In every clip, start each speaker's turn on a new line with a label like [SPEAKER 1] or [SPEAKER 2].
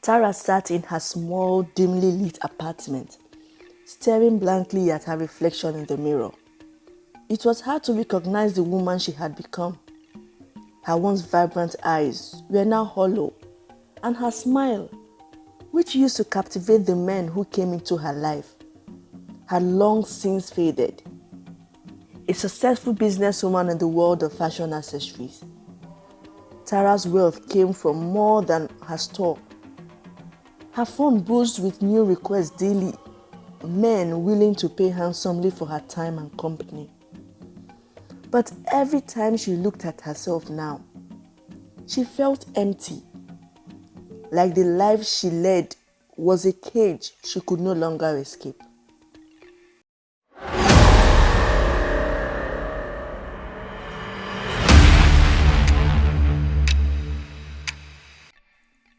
[SPEAKER 1] Tara sat in her small, dimly lit apartment, staring blankly at her reflection in the mirror. It was hard to recognize the woman she had become. Her once vibrant eyes were now hollow, and her smile, which used to captivate the men who came into her life, had long since faded. A successful businesswoman in the world of fashion accessories, Tara's wealth came from more than her store. Her phone buzzed with new requests daily, men willing to pay handsomely for her time and company. But every time she looked at herself now, she felt empty, like the life she led was a cage she could no longer escape.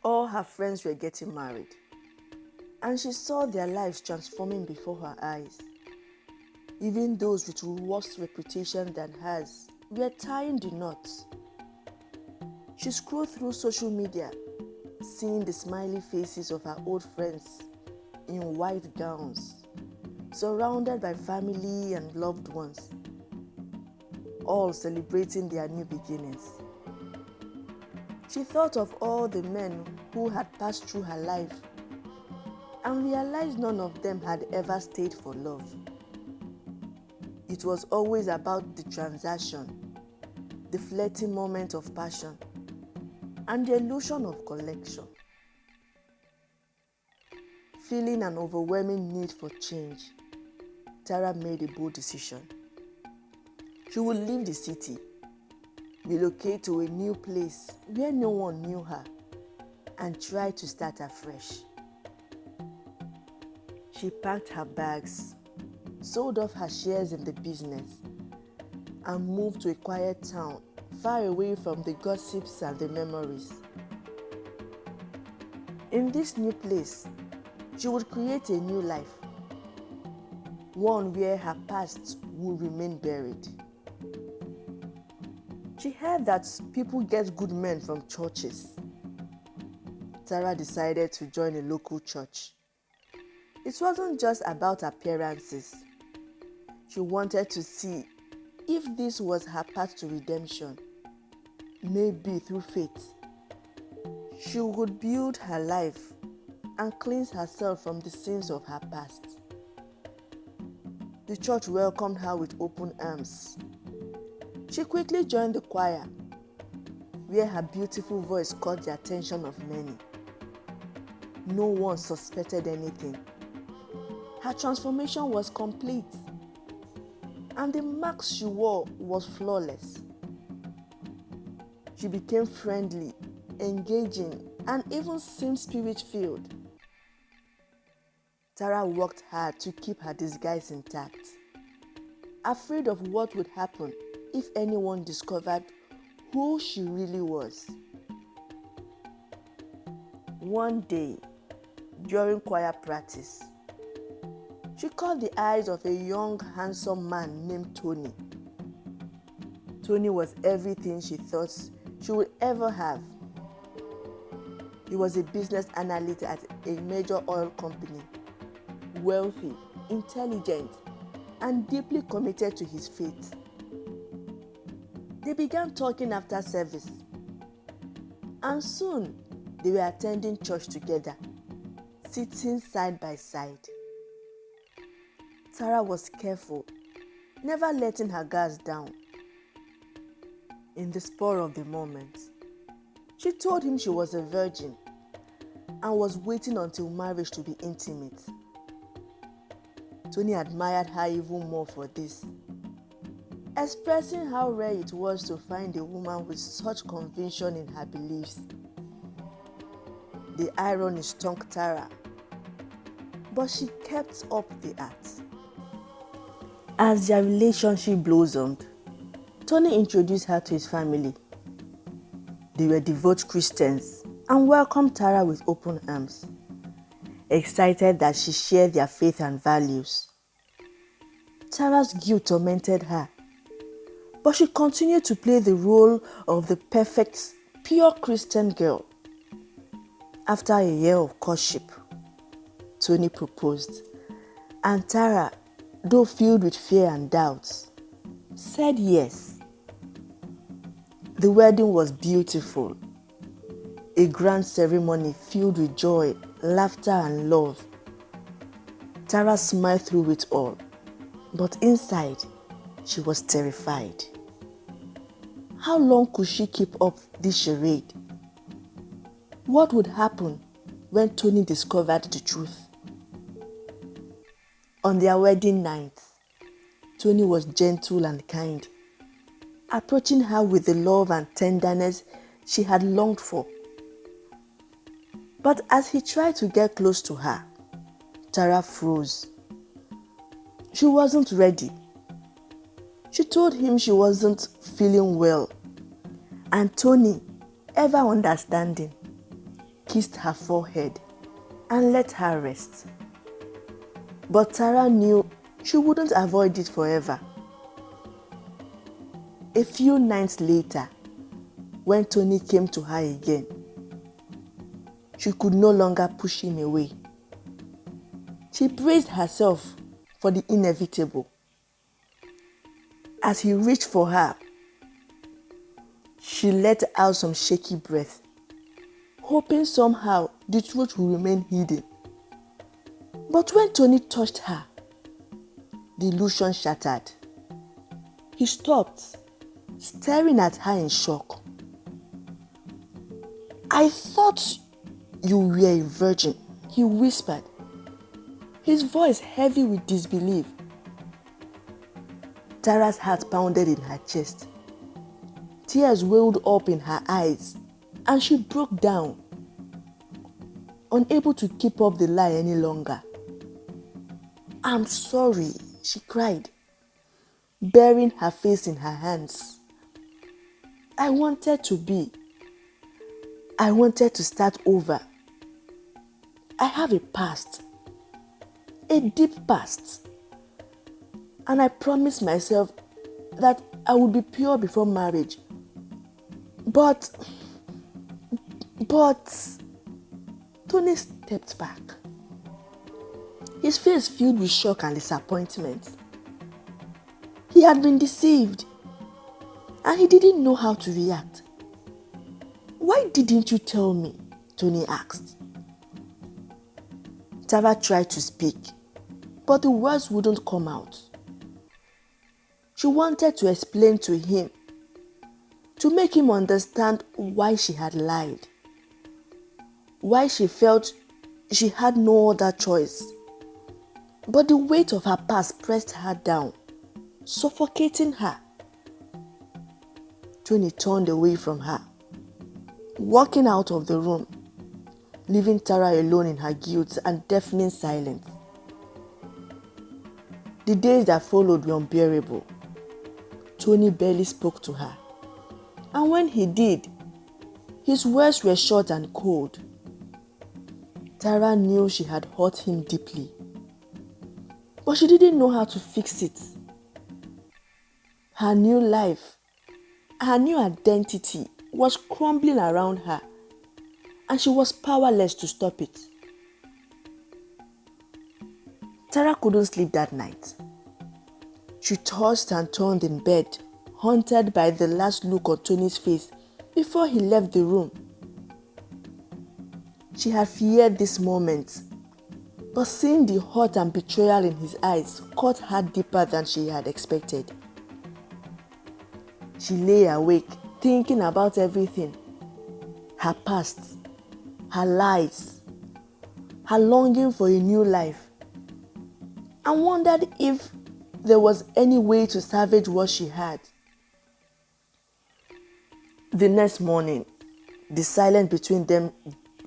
[SPEAKER 1] All her friends were getting married, and she saw their lives transforming before her eyes. Even those with worse reputation than hers were tying the knots. She scrolled through social media, seeing the smiley faces of her old friends in white gowns, surrounded by family and loved ones, all celebrating their new beginnings. She thought of all the men who had passed through her life and realized none of them had ever stayed for love. It was always about the transaction, the fleeting moment of passion, and the illusion of collection. Feeling an overwhelming need for change, Tara made a bold decision. She would leave the city, relocate to a new place where no one knew her, and try to start afresh. She packed her bags, sold off her shares in the business, and moved to a quiet town far away from the gossips and the memories. In this new place, she would create a new life, one where her past would remain buried. She heard that people get good men from churches. Tara decided to join a local church. It wasn't just about appearances. She wanted to see if this was her path to redemption. Maybe through faith, she would build her life and cleanse herself from the sins of her past. The church welcomed her with open arms. She quickly joined the choir, where her beautiful voice caught the attention of many. No one suspected anything. Her transformation was complete, and the mask she wore was flawless. She became friendly, engaging, and even seemed spirit-filled. Tara worked hard to keep her disguise intact, afraid of what would happen if anyone discovered who she really was. One day, during choir practice, she caught the eyes of a young, handsome man named Tony. Tony was everything she thought she would ever have. He was a business analyst at a major oil company, wealthy, intelligent, and deeply committed to his faith. They began talking after service, and soon they were attending church together, sitting side by side. Tara was careful, never letting her guards down. In the spur of the moment, she told him she was a virgin and was waiting until marriage to be intimate. Tony admired her even more for this, expressing how rare it was to find a woman with such conviction in her beliefs. The irony stung Tara, but she kept up the act. As their relationship blossomed, Tony introduced her to his family. They were devout Christians and welcomed Tara with open arms, excited that she shared their faith and values. Tara's guilt tormented her, but she continued to play the role of the perfect, pure Christian girl. After a year of courtship, Tony proposed, and Tara, though filled with fear and doubts, said yes. The wedding was beautiful, a grand ceremony filled with joy, laughter, and love. Tara smiled through it all, but inside, she was terrified. How long could she keep up this charade? What would happen when Tony discovered the truth? On their wedding night, Tony was gentle and kind, approaching her with the love and tenderness she had longed for. But as he tried to get close to her, Tara froze. She wasn't ready. She told him she wasn't feeling well, and Tony, ever understanding, kissed her forehead and let her rest. But Tara knew she wouldn't avoid it forever. A few nights later, when Tony came to her again, she could no longer push him away. She braced herself for the inevitable. As he reached for her, she let out some shaky breath, hoping somehow the truth would remain hidden. But when Tony touched her, the illusion shattered. He stopped, staring at her in shock. "I thought you were a virgin," he whispered, his voice heavy with disbelief. Tara's heart pounded in her chest. Tears welled up in her eyes, and she broke down, unable to keep up the lie any longer. "I'm sorry," she cried, burying her face in her hands. I wanted to start over. I have a past, a deep past, and I promised myself that I would be pure before marriage. But Tony stepped back, his face filled with shock and disappointment. He had been deceived, and he didn't know how to react. "Why didn't you tell me?" Tony asked. Tara tried to speak, but the words wouldn't come out. She wanted to explain to him, to make him understand why she had lied, why she felt she had no other choice. But the weight of her past pressed her down, suffocating her. Tony turned away from her, walking out of the room, leaving Tara alone in her guilt and deafening silence. The days that followed were unbearable. Tony barely spoke to her, and when he did, his words were short and cold. Tara knew she had hurt him deeply, but she didn't know how to fix it. Her new life, her new identity was crumbling around her, and she was powerless to stop it. Tara couldn't sleep that night. She tossed and turned in bed, haunted by the last look on Tony's face before he left the room. She had feared this moment, but seeing the hurt and betrayal in his eyes cut her deeper than she had expected. She lay awake, thinking about everything: her past, her lies, her longing for a new life, and wondered if there was any way to salvage what she had. The next morning, the silence between them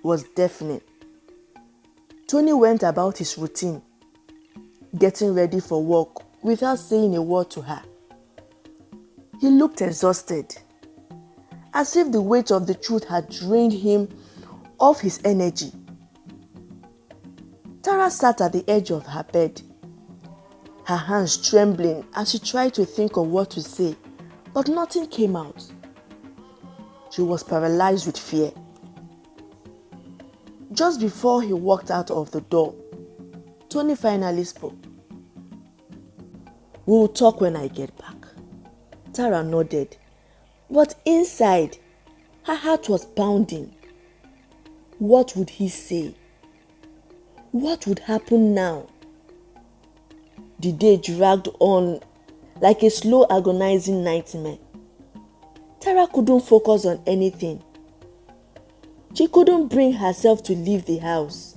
[SPEAKER 1] was deafening. Tony went about his routine, getting ready for work without saying a word to her. He looked exhausted, as if the weight of the truth had drained him of his energy. Tara sat at the edge of her bed, her hands trembling as she tried to think of what to say, but nothing came out. She was paralyzed with fear. Just before he walked out of the door, Tony finally spoke. "We'll talk when I get back." Tara nodded, but inside, her heart was pounding. What would he say? What would happen now? The day dragged on like a slow, agonizing nightmare. Tara couldn't focus on anything. She couldn't bring herself to leave the house,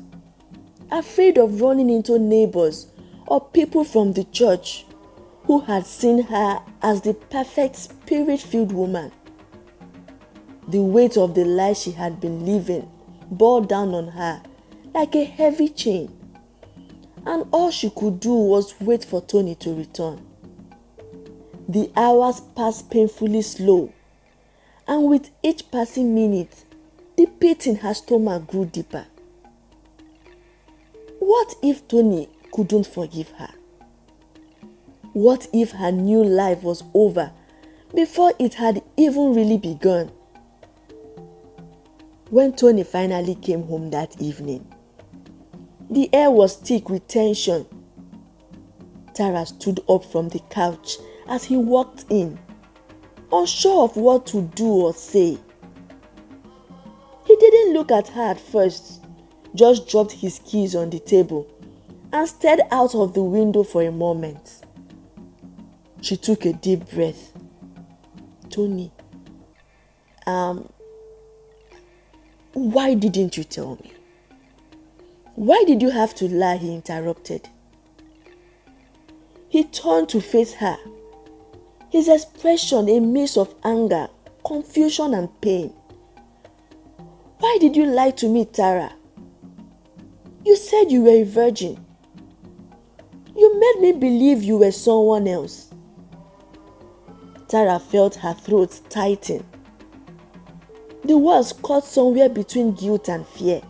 [SPEAKER 1] afraid of running into neighbors or people from the church who had seen her as the perfect spirit-filled woman. The weight of the life she had been living bore down on her like a heavy chain, and all she could do was wait for Tony to return. The hours passed painfully slow, and with each passing minute, the pit in her stomach grew deeper. What if Tony couldn't forgive her? What if her new life was over before it had even really begun? When Tony finally came home that evening, the air was thick with tension. Tara stood up from the couch as he walked in, unsure of what to do or say. He didn't look at her at first, just dropped his keys on the table and stared out of the window for a moment. She took a deep breath. "Tony, why didn't you tell me? Why did you have to lie?" he interrupted. He turned to face her, his expression a mix of anger, confusion, and pain. "Why did you lie to me, Tara? You said you were a virgin. You made me believe you were someone else." Tara felt her throat tighten. The words caught somewhere between guilt and fear.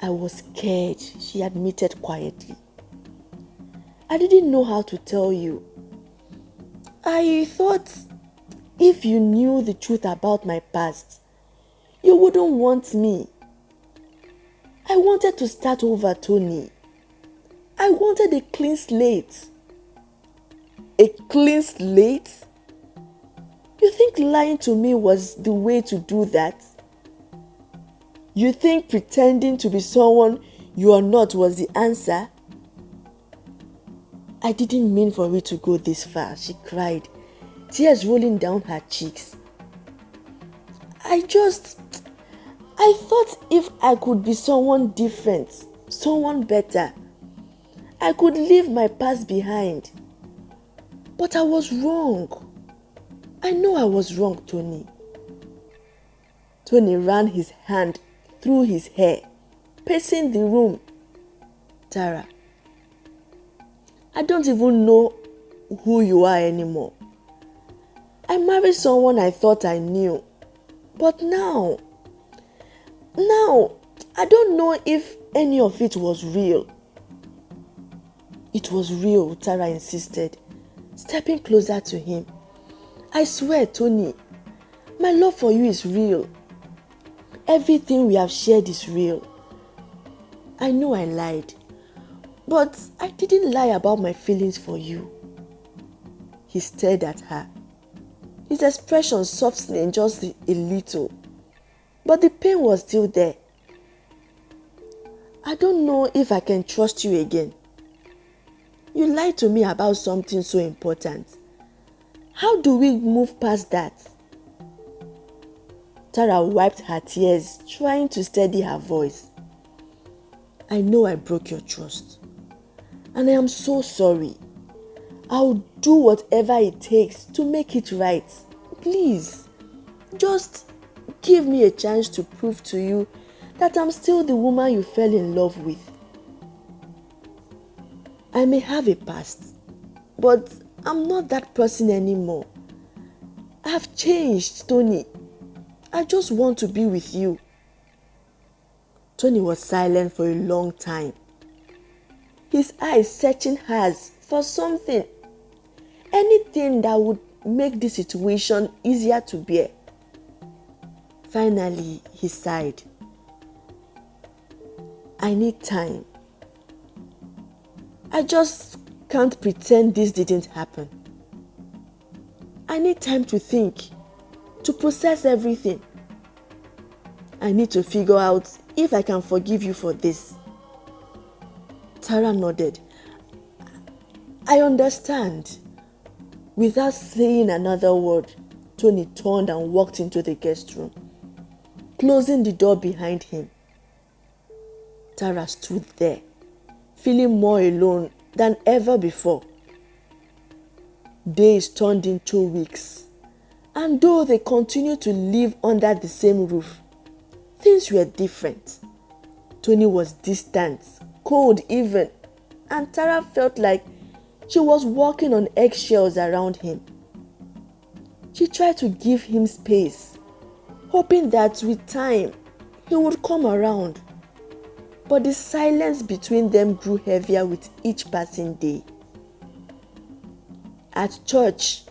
[SPEAKER 1] "I was scared," she admitted quietly. "I didn't know how to tell you. I thought if you knew the truth about my past, you wouldn't want me. I wanted to start over, Tony. I wanted a clean slate." "A clean slate? You think lying to me was the way to do that? You think pretending to be someone you are not was the answer?" "I didn't mean for it to go this far," she cried, tears rolling down her cheeks. I thought if I could be someone different, someone better, I could leave my past behind. But I was wrong. I know I was wrong, Tony." Tony ran his hand through his hair, pacing the room. "Tara, I don't even know who you are anymore. I married someone I thought I knew. But now, I don't know if any of it was real." "It was real," Tara insisted, stepping closer to him. "I swear, Tony, my love for you is real. Everything we have shared is real. I know I lied, but I didn't lie about my feelings for you." He stared at her, his expression softening just a little, but the pain was still there. "I don't know if I can trust you again. You lied to me about something so important. How do we move past that?" Tara wiped her tears, trying to steady her voice. "I know I broke your trust, and I am so sorry. I'll do whatever it takes to make it right. Please, just give me a chance to prove to you that I'm still the woman you fell in love with. I may have a past, but I'm not that person anymore. I've changed, Tony. I just want to be with you." Tony was silent for a long time, his eyes searching hers for something, anything that would make the situation easier to bear. Finally, he sighed. I need time. I just can't pretend this didn't happen. I need time to think, to process everything. I need to figure out if I can forgive you for this. Tara nodded. I understand. Without saying another word, Tony turned and walked into the guest room, closing the door behind him. Tara stood there, feeling more alone than ever before. Days turned into weeks, and though they continued to live under the same roof, things were different. Tony was distant, cold even, and Tara felt like she was walking on eggshells around him. She tried to give him space, hoping that with time he would come around. But the silence between them grew heavier with each passing day. At church,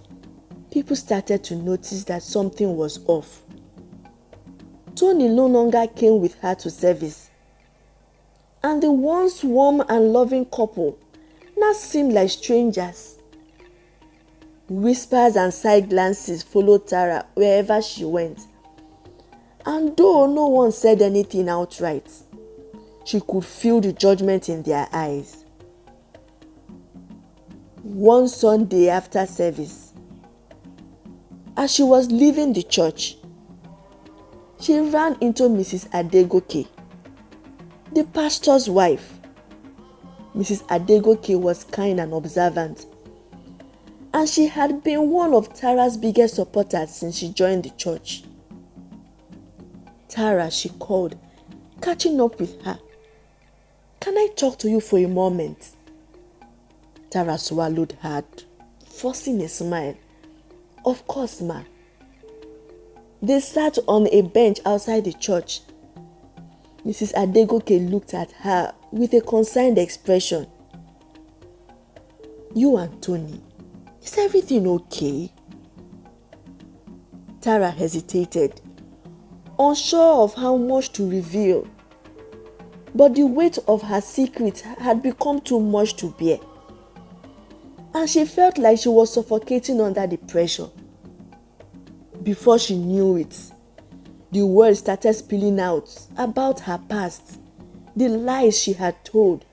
[SPEAKER 1] people started to notice that something was off. Tony no longer came with her to service, and the once warm and loving couple now seemed like strangers. Whispers and side glances followed Tara wherever she went, and though no one said anything outright, she could feel the judgment in their eyes. One Sunday after service, as she was leaving the church, she ran into Mrs. Adegoke, the pastor's wife. Mrs. Adegoke was kind and observant, and she had been one of Tara's biggest supporters since she joined the church. Tara, she called, catching up with her. Can I talk to you for a moment? Tara swallowed hard, forcing a smile. Of course, ma. They sat on a bench outside the church. Mrs. Adegoke looked at her with a concerned expression. You and Tony, is everything okay? Tara hesitated, unsure of how much to reveal. But the weight of her secret had become too much to bear, and she felt like she was suffocating under the pressure. Before she knew it, the words started spilling out about her past, the lies she had told,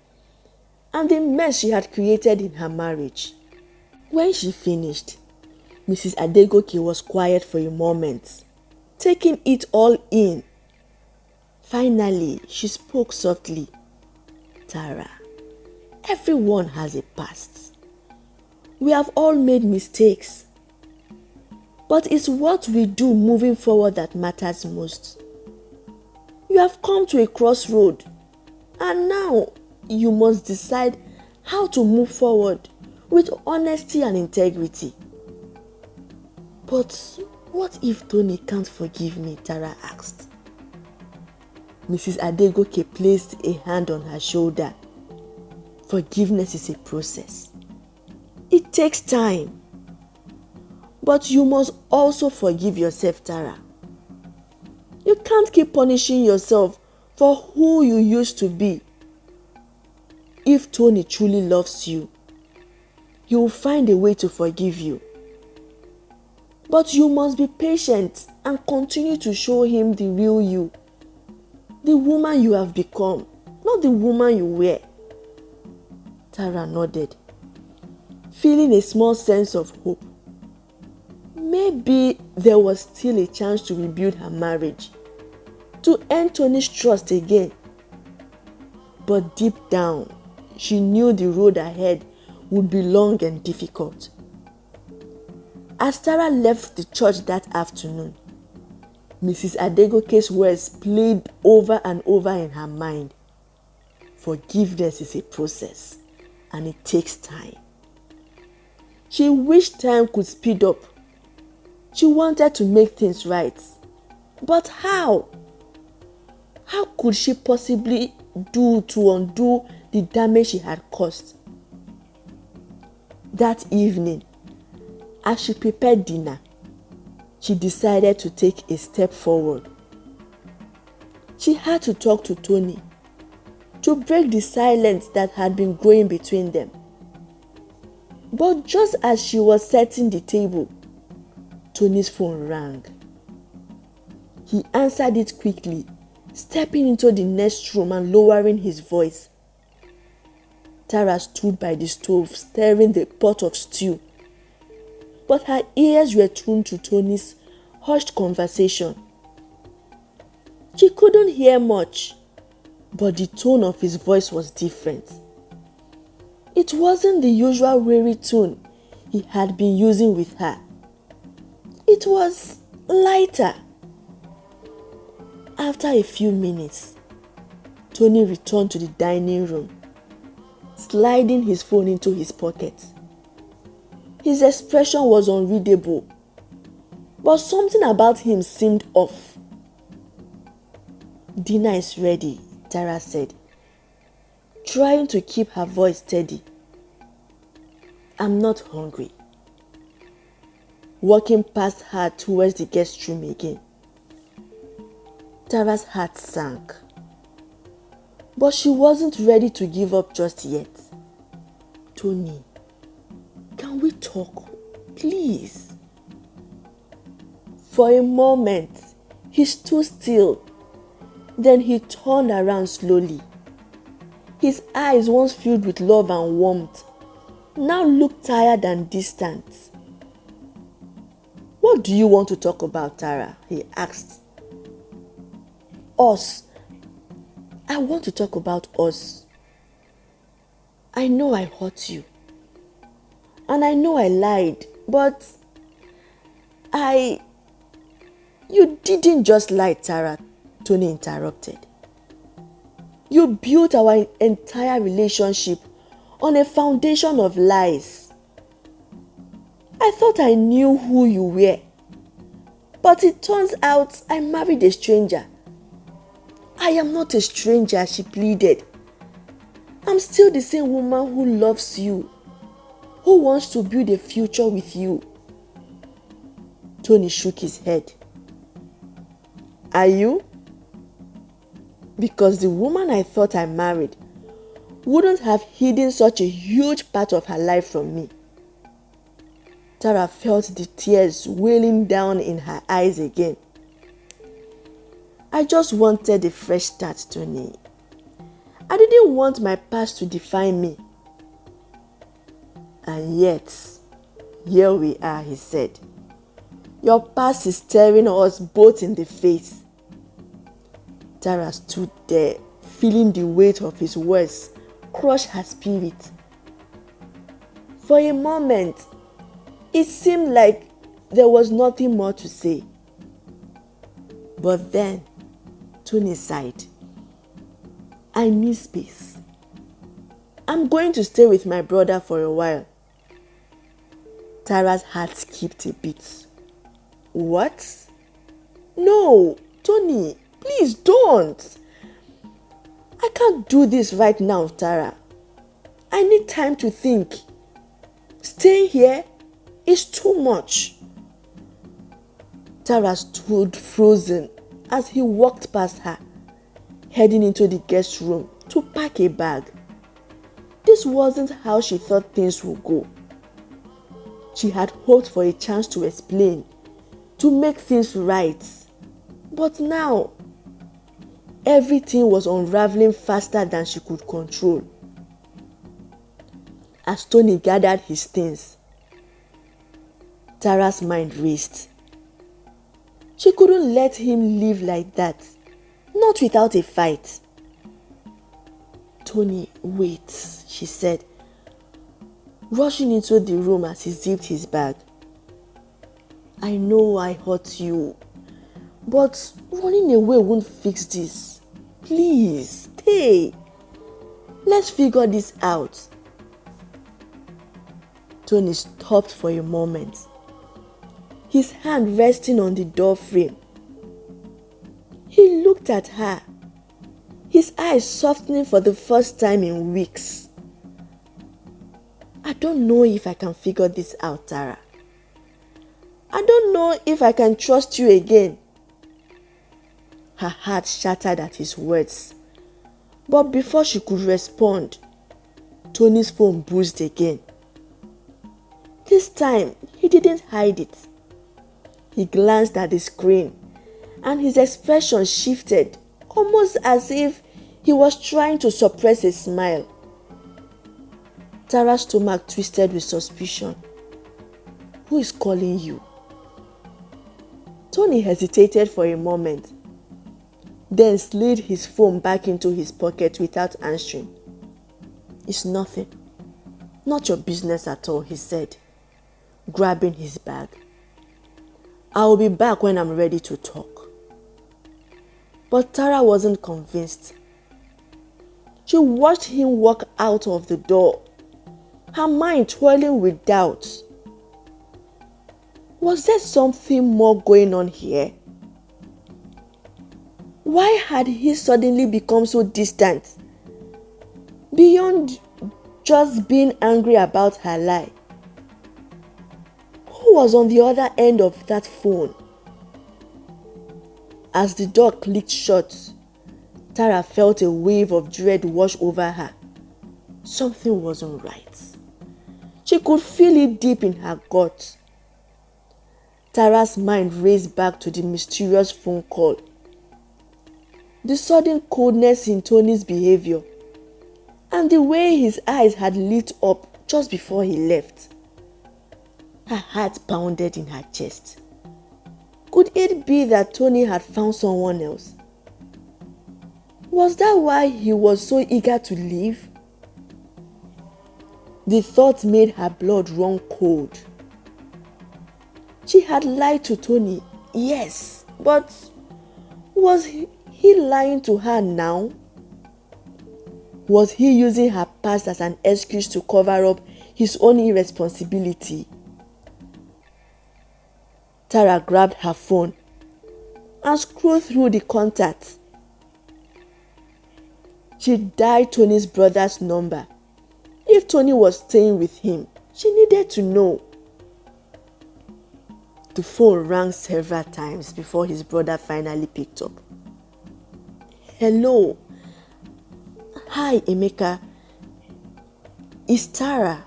[SPEAKER 1] and the mess she had created in her marriage. When she finished, Mrs. Adegoke was quiet for a moment, taking it all in. Finally, she spoke softly. Tara, everyone has a past. We have all made mistakes. But it's what we do moving forward that matters most. You have come to a crossroad, and now you must decide how to move forward with honesty and integrity. But what if Tony can't forgive me? Tara asked. Mrs. Adegoke placed a hand on her shoulder. Forgiveness is a process. It takes time. But you must also forgive yourself, Tara. You can't keep punishing yourself for who you used to be. If Tony truly loves you, he will find a way to forgive you. But you must be patient and continue to show him the real you. The woman you have become, not the woman you were. Tara nodded, feeling a small sense of hope. Maybe there was still a chance to rebuild her marriage, to earn Tony's trust again. But deep down, she knew the road ahead would be long and difficult. As Tara left the church that afternoon, Mrs. Adegoke's words played over and over in her mind. Forgiveness is a process, and it takes time. She wished time could speed up. She wanted to make things right. But how? How could she possibly do to undo the damage she had caused? That evening, as she prepared dinner, she decided to take a step forward. She had to talk to Tony. to break the silence that had been growing between them. But just as she was setting the table, Tony's phone rang. He answered it quickly, stepping into the next room and lowering his voice. Tara stood by the stove, stirring the pot of stew, but her ears were tuned to Tony's hushed conversation. She couldn't hear much, but the tone of his voice was different. It wasn't the usual weary tone he had been using with her. It was lighter. After a few minutes, Tony returned to the dining room, sliding his phone into his pocket. His expression was unreadable, but something about him seemed off. "Dinner is ready," Tara said, trying to keep her voice steady. "I'm not hungry." Walking past her towards the guest room again, Tara's heart sank. But she wasn't ready to give up just yet. "Tony, can we talk, please?" For a moment, he stood still. Then he turned around slowly. His eyes, once filled with love and warmth, now looked tired and distant. "What do you want to talk about, Tara?" he asked. "Us. I want to talk about us. I know I hurt you. And I know I lied, but You didn't just lie, Tara," Tony interrupted. "You built our entire relationship on a foundation of lies. I thought I knew who you were, but it turns out I married a stranger." "I am not a stranger," she pleaded. "I'm still the same woman who loves you, who wants to build a future with you." Tony shook his head. "Are you? Because the woman I thought I married wouldn't have hidden such a huge part of her life from me." Tara felt the tears welling down in her eyes again. "I just wanted a fresh start, Tony. I didn't want my past to define me." "And yet, here we are," he said. "Your past is staring us both in the face." Tara stood there, feeling the weight of his words crush her spirit. For a moment, it seemed like there was nothing more to say. But then, Tony sighed. "I need space. I'm going to stay with my brother for a while." Tara's heart skipped a beat. "What? No, Tony, please don't. I can't do this right now, Tara. I need time to think. Staying here is too much." Tara stood frozen as he walked past her, heading into the guest room to pack a bag. This wasn't how she thought things would go. She had hoped for a chance to explain, to make things right. But now, everything was unraveling faster than she could control. As Tony gathered his things, Tara's mind raced. She couldn't let him live like that, not without a fight. "Tony, wait," she said, rushing into the room as he zipped his bag. "I know I hurt you, but running away won't fix this. Please, stay. Let's figure this out." Tony stopped for a moment, his hand resting on the door frame. He looked at her, his eyes softening for the first time in weeks. "I don't know if I can figure this out, Tara. I don't know if I can trust you again." Her heart shattered at his words, But before she could respond, Tony's phone buzzed again. This time, he didn't hide it. He glanced at the screen and his expression shifted, almost as if he was trying to suppress a smile. Tara's stomach twisted with suspicion. Who is calling you? Tony hesitated for a moment, then slid his phone back into his pocket without answering. It's nothing. Not your business at all, he said, grabbing his bag. I'll be back when I'm ready to talk. But Tara wasn't convinced. She watched him walk out of the door, her mind twirling with doubts. Was there something more going on here? Why had he suddenly become so distant? Beyond just being angry about her lie. Who was on the other end of that phone? As the door clicked shut, Tara felt a wave of dread wash over her. Something wasn't right. She could feel it deep in her gut. Tara's mind raced back to the mysterious phone call. The sudden coldness in Tony's behavior, and the way his eyes had lit up just before he left. Her heart pounded in her chest. Could it be that Tony had found someone else? Was that why he was so eager to leave? The thought made her blood run cold. She had lied to Tony, yes, but was he lying to her now? Was he using her past as an excuse to cover up his own irresponsibility? Tara grabbed her phone and scrolled through the contacts. She dialed Tony's brother's number. If Tony was staying with him, she needed to know. The phone rang several times before his brother finally picked up. Hello. Hi, Emeka. It's Tara.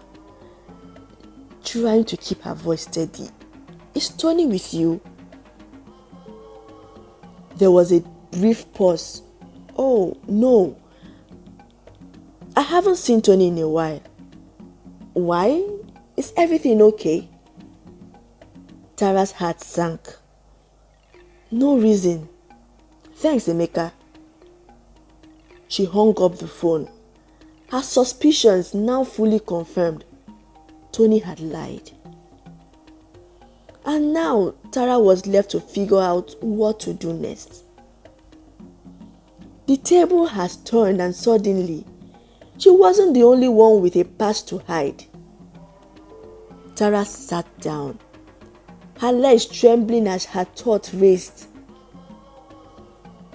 [SPEAKER 1] Trying to keep her voice steady. Is Tony with you? There was a brief pause. Oh, no. I haven't seen Tony in a while. Why? Is everything okay? Tara's heart sank. No reason. Thanks, Emeka. She hung up the phone. Her suspicions now fully confirmed. Tony had lied. And now Tara was left to figure out what to do next. The table has turned and suddenly, she wasn't the only one with a past to hide. Tara sat down, her legs trembling as her thoughts raced.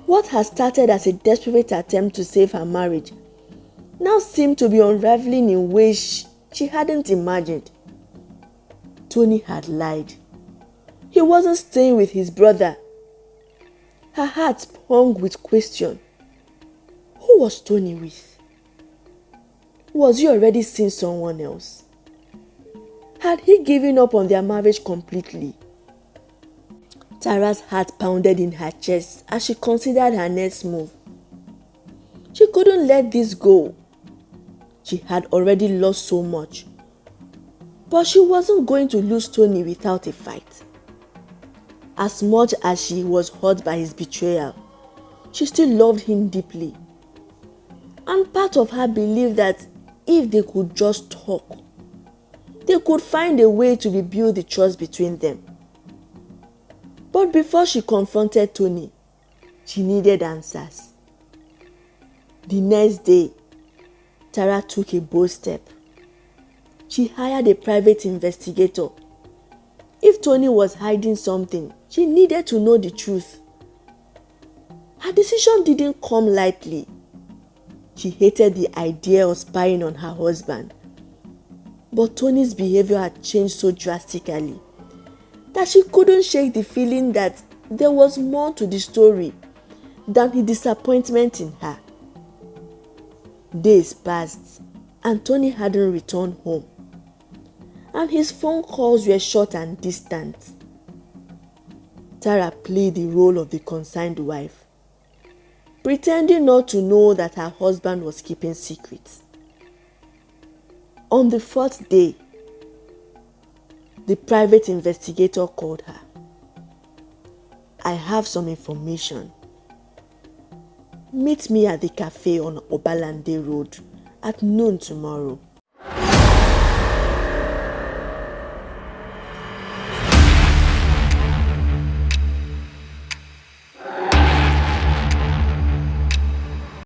[SPEAKER 1] What had started as a desperate attempt to save her marriage now seemed to be unraveling in ways she hadn't imagined. Tony had lied. He wasn't staying with his brother. Her heart hung with question. Who was Tony with? Was he already seeing someone else? Had he given up on their marriage completely? Tara's heart pounded in her chest as she considered her next move. She couldn't let this go. She had already lost so much. But she wasn't going to lose Tony without a fight. As much as she was hurt by his betrayal, she still loved him deeply. And part of her believed that if they could just talk, they could find a way to rebuild the trust between them. But before she confronted Tony, she needed answers. The next day, Tara took a bold step. She hired a private investigator. If Tony was hiding something, she needed to know the truth. Her decision didn't come lightly. She hated the idea of spying on her husband. But Tony's behavior had changed so drastically that she couldn't shake the feeling that there was more to the story than his disappointment in her. Days passed and Tony hadn't returned home, and his phone calls were short and distant. Tara played the role of the concerned wife, pretending not to know that her husband was keeping secrets. On the fourth day, the private investigator called her. "I have some information. Meet me at the cafe on Obalande Road at noon tomorrow."